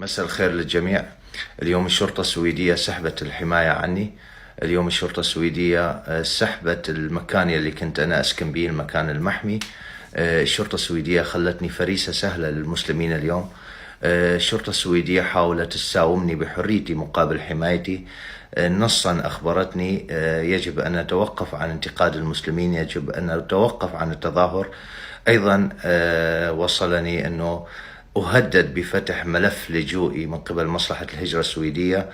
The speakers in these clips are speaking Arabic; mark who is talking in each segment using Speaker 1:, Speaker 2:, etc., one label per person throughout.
Speaker 1: مساء الخير للجميع. اليوم الشرطة السويدية سحبت الحماية عني. اليوم الشرطة السويدية سحبت المكان اللي كنت أنا أسكن به، المكان المحمي. الشرطة السويدية خلتني فريسة سهلة للمسلمين اليوم. الشرطة السويدية حاولت تساومني بحريتي مقابل حمايتي. نصا أخبرتني يجب أن أتوقف عن انتقاد المسلمين، يجب أن أتوقف عن التظاهر. أيضا وصلني أنه أهدد بفتح ملف لجوئي من قبل مصلحة الهجرة السويدية.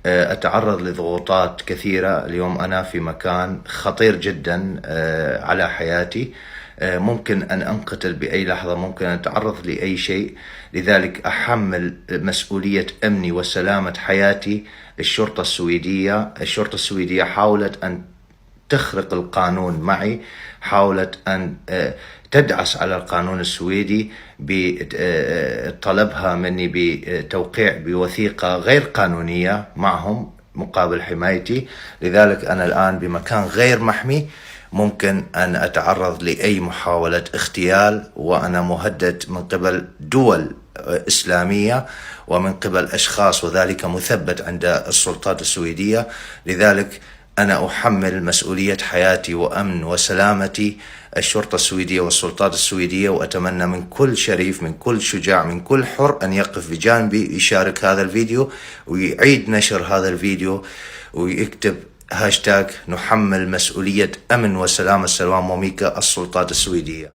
Speaker 1: أتعرض لضغوطات كثيرة. اليوم أنا في مكان خطير جدا على حياتي، ممكن أن أنقتل بأي لحظة، ممكن أن أتعرض لأي شيء. لذلك أحمل مسؤولية أمني وسلامة حياتي الشرطة السويدية. الشرطة السويدية حاولت أن تخرق القانون معي، حاولت أن تدعس على القانون السويدي بطلبها مني بتوقيع بوثيقة غير قانونية معهم مقابل حمايتي. لذلك أنا الآن بمكان غير محمي، ممكن أن أتعرض لأي محاولة اغتيال، وأنا مهدد من قبل دول إسلامية ومن قبل أشخاص، وذلك مثبت عند السلطات السويدية. لذلك أنا أحمل مسؤولية حياتي وأمن وسلامتي الشرطة السويدية والسلطات السويدية، وأتمنى من كل شريف، من كل شجاع، من كل حر أن يقف بجانبي، يشارك هذا الفيديو ويعيد نشر هذا الفيديو ويكتب هاشتاج نحمل مسؤولية أمن وسلامة سلوان موميكا السلطات السويدية.